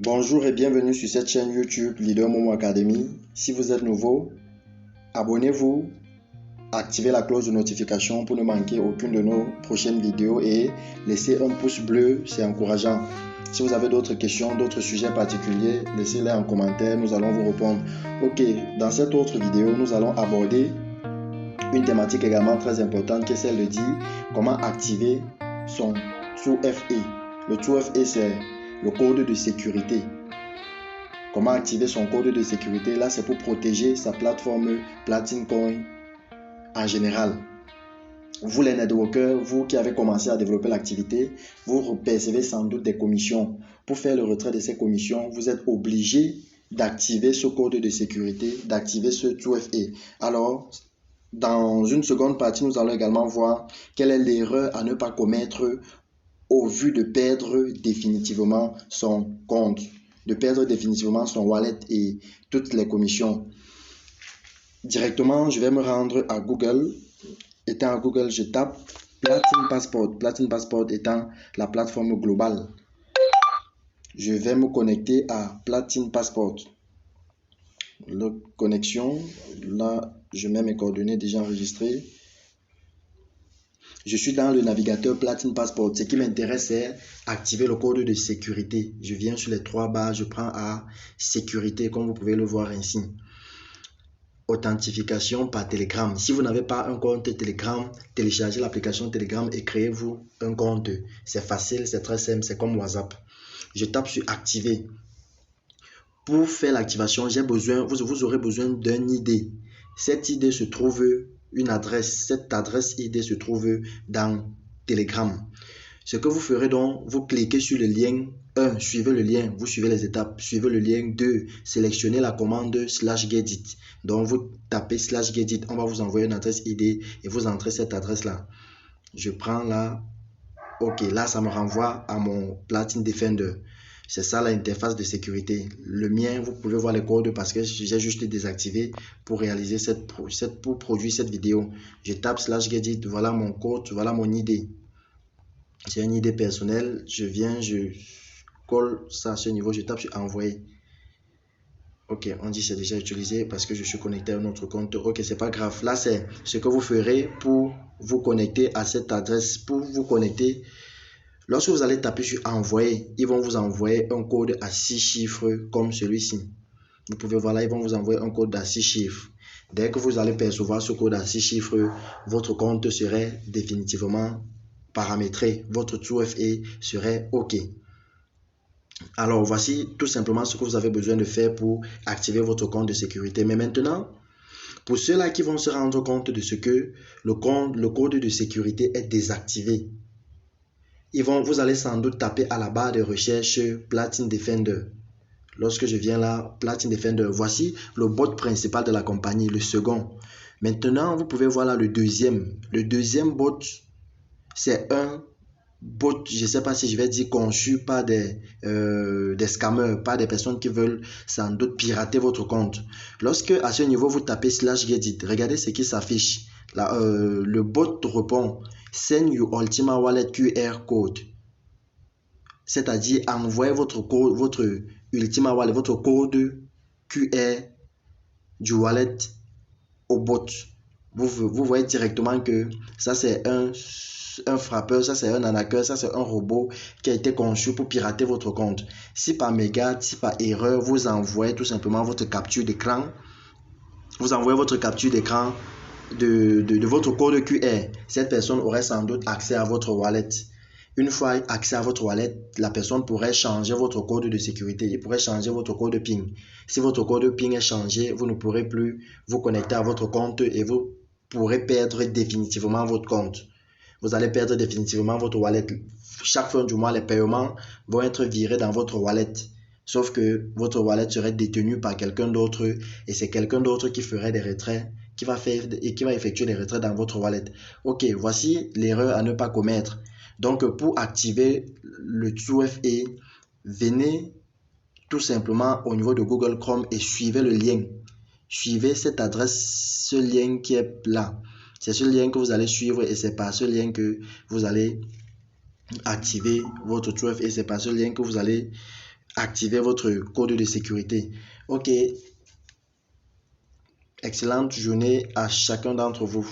Bonjour et bienvenue sur cette chaîne YouTube Leader Momo Academy. Si vous êtes nouveau, abonnez-vous, activez la cloche de notification pour ne manquer aucune de nos prochaines vidéos et laissez un pouce bleu, c'est encourageant. Si vous avez d'autres questions, d'autres sujets particuliers, laissez-les en commentaire, nous allons vous répondre. Ok, dans cette autre vidéo, nous allons aborder une thématique également très importante qui est celle de dire comment activer son 2FA. Le 2FA, c'est le code de sécurité. Comment activer son code de sécurité? Là, c'est pour protéger sa plateforme Platin Coin en général. Vous les networkers, vous qui avez commencé à développer l'activité, vous percevez sans doute des commissions. Pour faire le retrait de ces commissions, vous êtes obligé d'activer ce code de sécurité, d'activer ce 2FA. Alors, dans une seconde partie, nous allons également voir quelle est l'erreur à ne pas commettre au vu de perdre définitivement son compte, de perdre définitivement son wallet et toutes les commissions. Directement, je vais me rendre à Google. Étant à Google, je tape Platin Passport. Platin Passport étant la plateforme globale. Je vais me connecter à Platin Passport. La connexion, là, je mets mes coordonnées déjà enregistrées. Je suis dans le navigateur Platin Passport. Ce qui m'intéresse, c'est activer le code de sécurité. Je viens sur les trois barres, je prends à sécurité, comme vous pouvez le voir ainsi. Authentification par Telegram. Si vous n'avez pas un compte Telegram, téléchargez l'application Telegram et créez-vous un compte. C'est facile, c'est très simple, c'est comme WhatsApp. Je tape sur activer. Pour faire l'activation, vous aurez besoin d'un ID. Cette ID se trouve une adresse. Cette adresse ID se trouve dans Telegram. Ce que vous ferez donc, vous cliquez sur le lien 1, suivez le lien, vous suivez les étapes, suivez le lien 2, sélectionnez la commande /gedit. Donc vous tapez /gedit, on va vous envoyer une adresse ID et vous entrez cette adresse là. Je prends là, ok, là ça me renvoie à mon Platin Defender. C'est ça l'interface de sécurité. Le mien, vous pouvez voir les codes parce que j'ai juste désactivé pour réaliser pour produire cette vidéo. Je tape /gedit, voilà mon code, voilà mon ID. C'est une idée personnelle, je viens, je colle ça à ce niveau, je tape sur envoyer. Ok, on dit c'est déjà utilisé parce que je suis connecté à un autre compte. Ok, c'est pas grave. Là, c'est ce que vous ferez pour vous connecter à cette adresse. Pour vous connecter, lorsque vous allez taper sur envoyer, ils vont vous envoyer un code à 6 chiffres comme celui-ci. Vous pouvez voir là, ils vont vous envoyer un code à 6 chiffres. Dès que vous allez percevoir ce code à 6 chiffres, votre compte serait définitivement paramétré, votre 2FA serait OK. Alors, voici tout simplement ce que vous avez besoin de faire pour activer votre compte de sécurité. Mais maintenant, pour ceux-là qui vont se rendre compte de ce que le code de sécurité est désactivé, vous allez sans doute taper à la barre de recherche Platin Defender. Lorsque je viens là, Platin Defender, voici le bot principal de la compagnie, le second. Maintenant, vous pouvez voir là le deuxième. Le deuxième bot, c'est un bot, je ne sais pas si je vais dire conçu par des scammers, par des personnes qui veulent sans doute pirater votre compte. Lorsque à ce niveau vous tapez /gedit, regardez ce qui s'affiche. Le bot répond Send your Ultima Wallet QR code. C'est-à-dire envoyez votre Ultima Wallet, votre code QR du wallet au bot. Vous voyez directement que ça c'est un frappeur, ça c'est un arnaqueur, ça c'est un robot qui a été conçu pour pirater votre compte. Si par mégarde, si par erreur, vous envoyez tout simplement votre capture d'écran, vous envoyez votre capture d'écran de votre code QR, cette personne aurait sans doute accès à votre wallet. Une fois accès à votre wallet, la personne pourrait changer votre code de sécurité. Il pourrait changer votre code PIN. Si votre code PIN est changé, vous ne pourrez plus vous connecter à votre compte et vous pourrez perdre définitivement votre compte. Vous allez perdre définitivement votre wallet. Chaque fin du mois, les paiements vont être virés dans votre wallet. Sauf que votre wallet serait détenu par quelqu'un d'autre et c'est quelqu'un d'autre qui ferait des retraits, qui va effectuer des retraits dans votre wallet. Ok, voici l'erreur à ne pas commettre. Donc, pour activer le 2FA, venez tout simplement au niveau de Google Chrome et suivez le lien. Suivez cette adresse, ce lien qui est là. C'est ce lien que vous allez suivre et c'est par ce lien que vous allez activer votre 2FA et c'est par ce lien que vous allez activez votre code de sécurité. Ok, excellente journée à chacun d'entre vous.